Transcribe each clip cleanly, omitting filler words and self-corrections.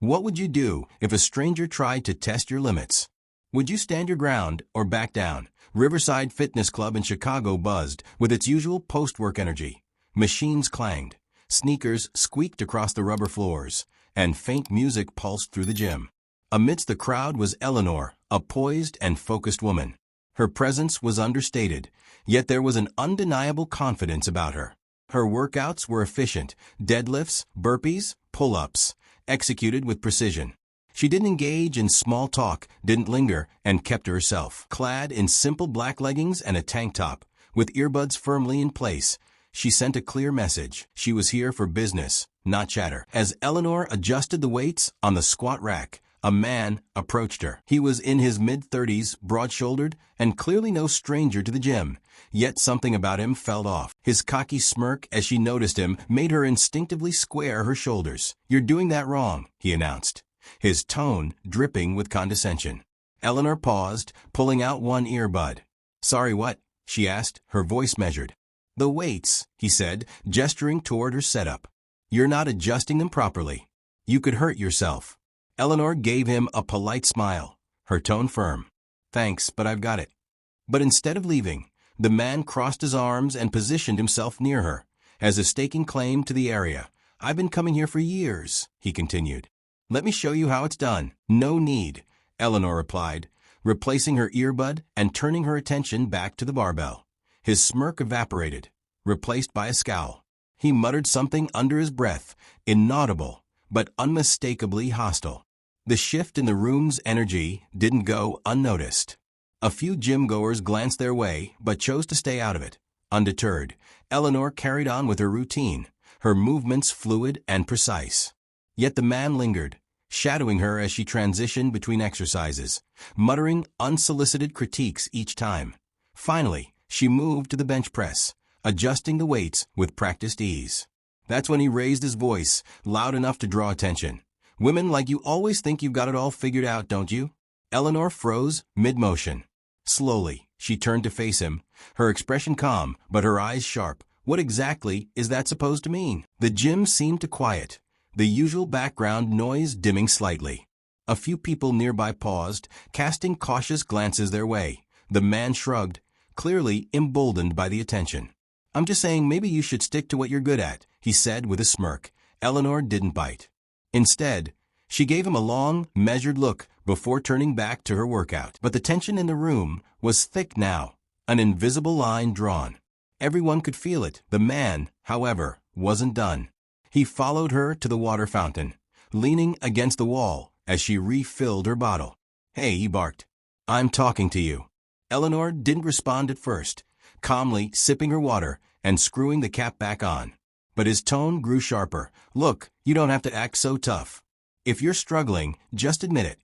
What would you do if a stranger tried to test your limits? Would you stand your ground or back down? Riverside Fitness Club in Chicago buzzed with its usual post-work energy. Machines clanged, sneakers squeaked across the rubber floors, and faint music pulsed through the gym. Amidst the crowd was Eleanor, a poised and focused woman. Her presence was understated, yet there was an undeniable confidence about her. Her workouts were efficient: deadlifts, burpees, pull-ups, executed with precision. She didn't engage in small talk, didn't linger, and kept to herself. Clad in simple black leggings and a tank top, with earbuds firmly in place, she sent a clear message. She was here for business, not chatter. As Eleanor adjusted the weights on the squat rack, a man approached her. He was in his mid-30s, broad-shouldered, and clearly no stranger to the gym, yet something about him felt off. His cocky smirk as she noticed him made her instinctively square her shoulders. "You're doing that wrong," he announced, his tone dripping with condescension. Eleanor paused, pulling out one earbud. "Sorry, what?" she asked, her voice measured. "The weights," he said, gesturing toward her setup. "You're not adjusting them properly. You could hurt yourself." Eleanor gave him a polite smile, her tone firm. "Thanks, but I've got it." But instead of leaving, the man crossed his arms and positioned himself near her, as if staking claim to the area. "I've been coming here for years," he continued. "Let me show you how it's done." "No need," Eleanor replied, replacing her earbud and turning her attention back to the barbell. His smirk evaporated, replaced by a scowl. He muttered something under his breath, inaudible, but unmistakably hostile. The shift in the room's energy didn't go unnoticed. A few gym-goers glanced their way, but chose to stay out of it. Undeterred, Eleanor carried on with her routine, her movements fluid and precise. Yet the man lingered, shadowing her as she transitioned between exercises, muttering unsolicited critiques each time. Finally, she moved to the bench press, adjusting the weights with practiced ease. That's when he raised his voice, loud enough to draw attention. "Women like you always think you've got it all figured out, don't you?" Eleanor froze mid-motion. Slowly, she turned to face him, her expression calm, but her eyes sharp. "What exactly is that supposed to mean?" The gym seemed to quiet, the usual background noise dimming slightly. A few people nearby paused, casting cautious glances their way. The man shrugged, clearly emboldened by the attention. "I'm just saying maybe you should stick to what you're good at," he said with a smirk. Eleanor didn't bite. Instead, she gave him a long, measured look before turning back to her workout. But the tension in the room was thick now, an invisible line drawn. Everyone could feel it. The man, however, wasn't done. He followed her to the water fountain, leaning against the wall as she refilled her bottle. "Hey," he barked. "I'm talking to you." Eleanor didn't respond at first, calmly sipping her water and screwing the cap back on. But his tone grew sharper. "Look, you don't have to act so tough. If you're struggling, just admit it.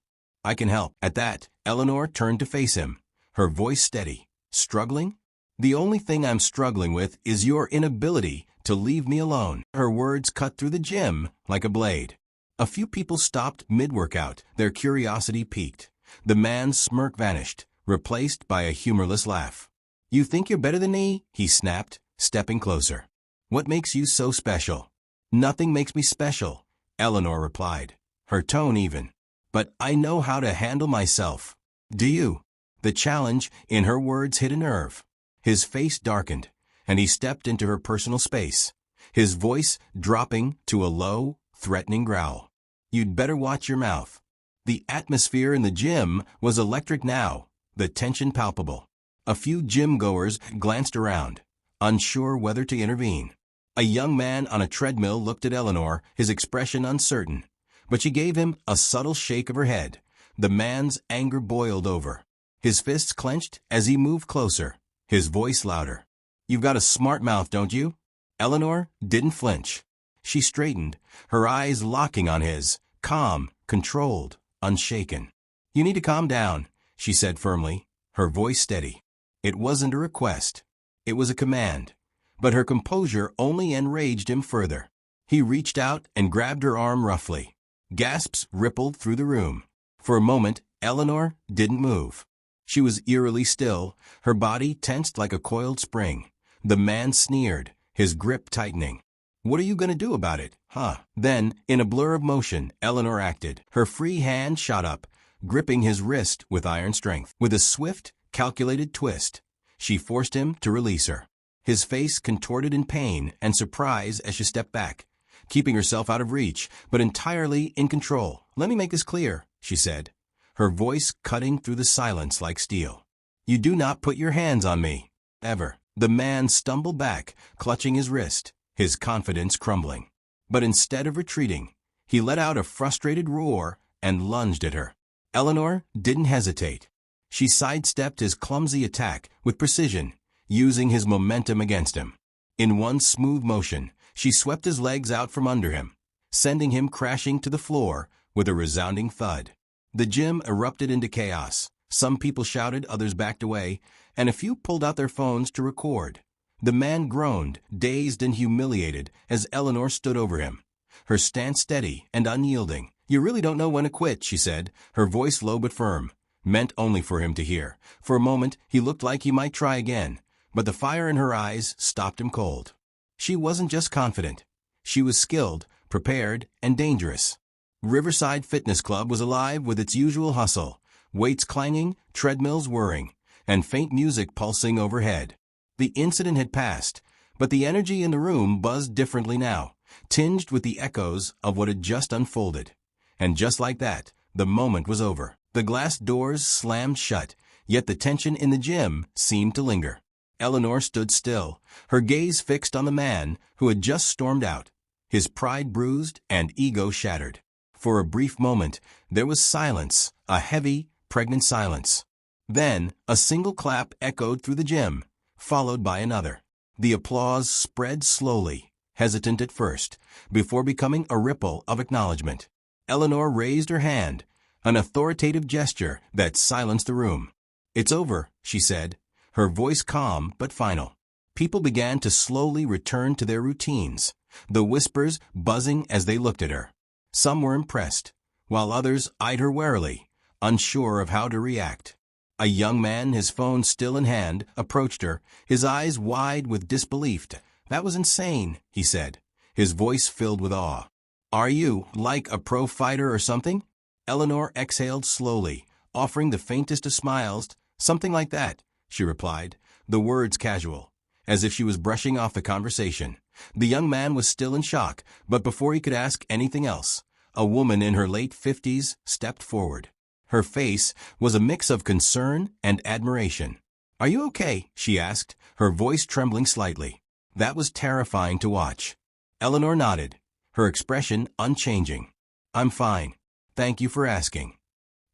I can help." At that, Eleanor turned to face him, her voice steady. "Struggling? The only thing I'm struggling with is your inability to leave me alone." Her words cut through the gym like a blade. A few people stopped mid-workout, their curiosity piqued. The man's smirk vanished, replaced by a humorless laugh. "You think you're better than me?" he snapped, stepping closer. "What makes you so special?" "Nothing makes me special," Eleanor replied, her tone even. "But I know how to handle myself." "Do you?" The challenge in her words hit a nerve. His face darkened, and he stepped into her personal space, his voice dropping to a low, threatening growl. "You'd better watch your mouth." The atmosphere in the gym was electric now, the tension palpable. A few gym-goers glanced around, unsure whether to intervene. A young man on a treadmill looked at Eleanor, his expression uncertain, but she gave him a subtle shake of her head. The man's anger boiled over. His fists clenched as he moved closer, his voice louder. "You've got a smart mouth, don't you?" Eleanor didn't flinch. She straightened, her eyes locking on his, calm, controlled, unshaken. "You need to calm down," she said firmly, her voice steady. It wasn't a request. It was a command. But her composure only enraged him further. He reached out and grabbed her arm roughly. Gasps rippled through the room. For a moment, Eleanor didn't move. She was eerily still, her body tensed like a coiled spring. The man sneered, his grip tightening. What are you going to do about it, huh? Then, in a blur of motion, Eleanor acted. Her free hand shot up, gripping his wrist with iron strength. With a swift, calculated twist, she forced him to release her. His face contorted in pain and surprise as she stepped back, keeping herself out of reach, but entirely in control. "Let me make this clear," she said, her voice cutting through the silence like steel. "You do not put your hands on me. Ever." The man stumbled back, clutching his wrist, his confidence crumbling. But instead of retreating, he let out a frustrated roar and lunged at her. Eleanor didn't hesitate. She sidestepped his clumsy attack with precision, using his momentum against him. In one smooth motion, she swept his legs out from under him, sending him crashing to the floor with a resounding thud. The gym erupted into chaos. Some people shouted, others backed away, and a few pulled out their phones to record. The man groaned, dazed and humiliated, as Eleanor stood over him, her stance steady and unyielding. "You really don't know when to quit," she said, her voice low but firm, meant only for him to hear. For a moment, he looked like he might try again, but the fire in her eyes stopped him cold. She wasn't just confident. She was skilled, prepared, and dangerous. Riverside Fitness Club was alive with its usual hustle, weights clanging, treadmills whirring, and faint music pulsing overhead. The incident had passed, but the energy in the room buzzed differently now, tinged with the echoes of what had just unfolded. And just like that, the moment was over. The glass doors slammed shut, yet the tension in the gym seemed to linger. Eleanor stood still, her gaze fixed on the man who had just stormed out, his pride bruised and ego shattered. For a brief moment, there was silence, a heavy, pregnant silence. Then, a single clap echoed through the gym, followed by another. The applause spread slowly, hesitant at first, before becoming a ripple of acknowledgement. Eleanor raised her hand, an authoritative gesture that silenced the room. "It's over," she said, her voice calm but final. People began to slowly return to their routines, the whispers buzzing as they looked at her. Some were impressed, while others eyed her warily, unsure of how to react. A young man, his phone still in hand, approached her, his eyes wide with disbelief. "That was insane," he said, his voice filled with awe. "Are you, like, a pro fighter or something?" Eleanor exhaled slowly, offering the faintest of smiles. "Something like that," she replied, the words casual, as if she was brushing off the conversation. The young man was still in shock, but before he could ask anything else, a woman in her late 50s stepped forward. Her face was a mix of concern and admiration. "Are you okay?" she asked, her voice trembling slightly. That was terrifying to watch. Eleanor nodded, her expression unchanging. "I'm fine. Thank you for asking."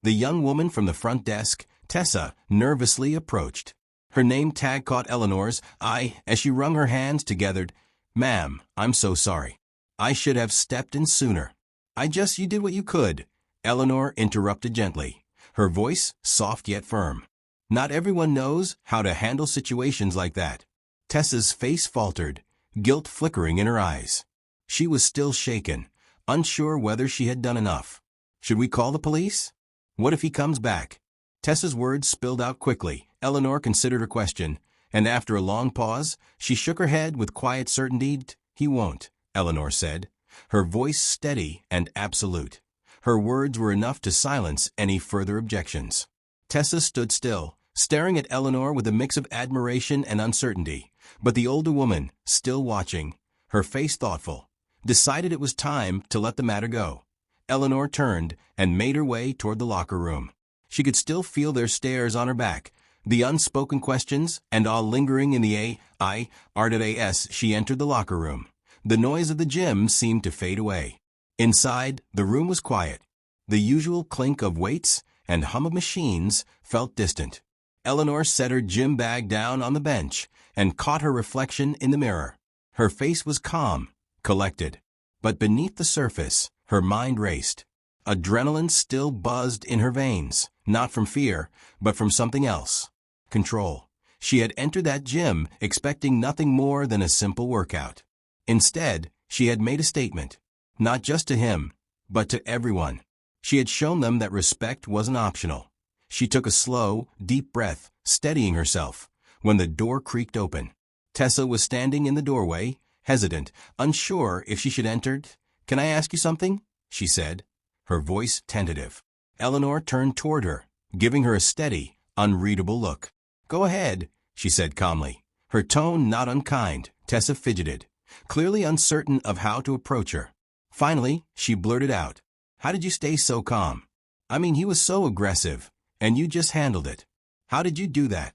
The young woman from the front desk, Tessa, nervously approached. Her name tag caught Eleanor's eye as she wrung her hands together. "Ma'am, I'm so sorry. I should have stepped in sooner." You did what you could," Eleanor interrupted gently, her voice soft yet firm. "Not everyone knows how to handle situations like that." Tessa's face faltered, guilt flickering in her eyes. She was still shaken, unsure whether she had done enough. "Should we call the police? What if he comes back?" Tessa's words spilled out quickly. Eleanor considered her question, and after a long pause, she shook her head with quiet certainty. "He won't," Eleanor said, her voice steady and absolute. Her words were enough to silence any further objections. Tessa stood still, staring at Eleanor with a mix of admiration and uncertainty, but the older woman, still watching, her face thoughtful, decided it was time to let the matter go. Eleanor turned and made her way toward the locker room. She could still feel their stares on her back, the unspoken questions and all lingering in the as she entered the locker room. The noise of the gym seemed to fade away. Inside, the room was quiet. The usual clink of weights and hum of machines felt distant. Eleanor set her gym bag down on the bench and caught her reflection in the mirror. Her face was calm, collected, but beneath the surface, her mind raced. Adrenaline still buzzed in her veins, not from fear, but from something else. Control. She had entered that gym expecting nothing more than a simple workout. Instead, she had made a statement, not just to him, but to everyone. She had shown them that respect wasn't optional. She took a slow, deep breath, steadying herself, when the door creaked open. Tessa was standing in the doorway, hesitant, unsure if she should enter. "Can I ask you something?" she said, her voice tentative. Eleanor turned toward her, giving her a steady, unreadable look. "Go ahead," she said calmly, her tone not unkind. Tessa fidgeted, clearly uncertain of how to approach her. Finally, she blurted out, "How did you stay so calm? I mean, he was so aggressive, and you just handled it. How did you do that?"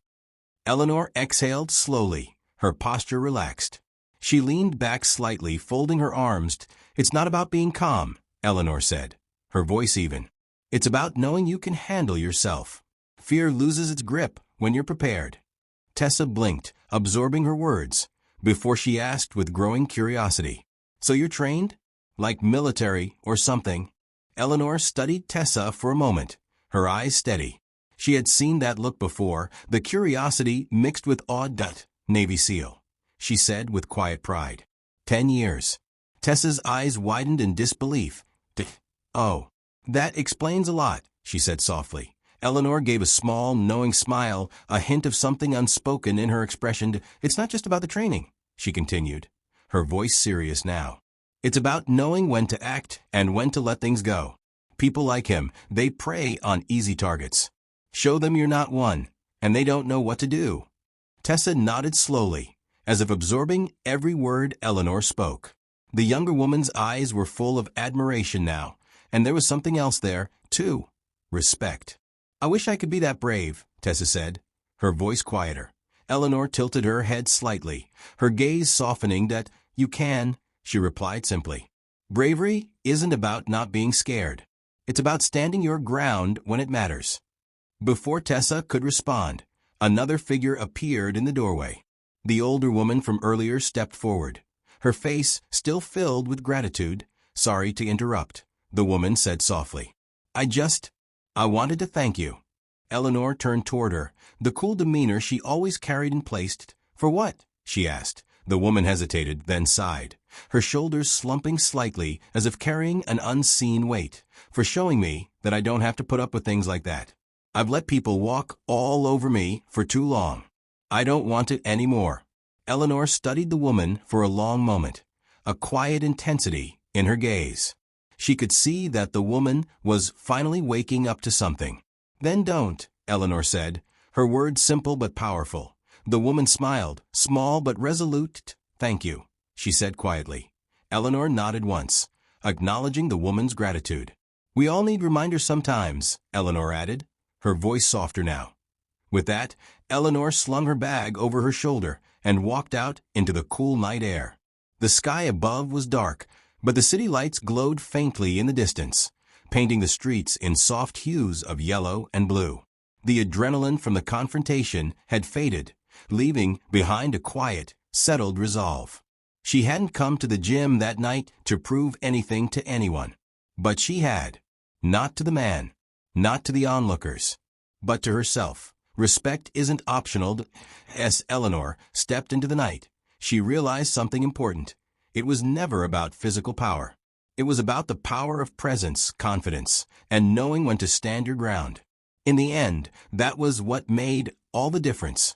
Eleanor exhaled slowly, her posture relaxed. She leaned back slightly, folding her arms. "It's not about being calm," Eleanor said, her voice even. "It's about knowing you can handle yourself. Fear loses its grip when you're prepared." Tessa blinked, absorbing her words, before she asked with growing curiosity, "So you're trained? Like military or something?" Eleanor studied Tessa for a moment, her eyes steady. She had seen that look before, the curiosity mixed with awed. "Navy SEAL," she said with quiet pride. 10 years. Tessa's eyes widened in disbelief. "Oh, that explains a lot," she said softly. Eleanor gave a small, knowing smile, a hint of something unspoken in her expression. "It's not just about the training," she continued, her voice serious now. "It's about knowing when to act and when to let things go. People like him, they prey on easy targets. Show them you're not one, and they don't know what to do." Tessa nodded slowly, as if absorbing every word Eleanor spoke. The younger woman's eyes were full of admiration now, and there was something else there, too. Respect. "I wish I could be that brave," Tessa said, her voice quieter. Eleanor tilted her head slightly, her gaze softening. "That you can," she replied simply. "Bravery isn't about not being scared. It's about standing your ground when it matters." Before Tessa could respond, another figure appeared in the doorway. The older woman from earlier stepped forward, her face still filled with gratitude. "Sorry to interrupt," the woman said softly. I wanted to thank you." Eleanor turned toward her, the cool demeanor she always carried in place. "For what?" she asked. The woman hesitated, then sighed, her shoulders slumping slightly as if carrying an unseen weight. "For showing me that I don't have to put up with things like that. I've let people walk all over me for too long. I don't want it anymore." Eleanor studied the woman for a long moment, a quiet intensity in her gaze. She could see that the woman was finally waking up to something. "Then don't," Eleanor said, her words simple but powerful. The woman smiled, small but resolute. "Thank you," she said quietly. Eleanor nodded once, acknowledging the woman's gratitude. "We all need reminders sometimes," Eleanor added, her voice softer now. With that, Eleanor slung her bag over her shoulder and walked out into the cool night air. The sky above was dark, but the city lights glowed faintly in the distance, painting the streets in soft hues of yellow and blue. The adrenaline from the confrontation had faded, leaving behind a quiet, settled resolve. She hadn't come to the gym that night to prove anything to anyone, but she had. Not to the man, not to the onlookers, but to herself. Respect isn't optional. As Eleanor stepped into the night, she realized something important. It was never about physical power. It was about the power of presence, confidence, and knowing when to stand your ground. In the end, that was what made all the difference.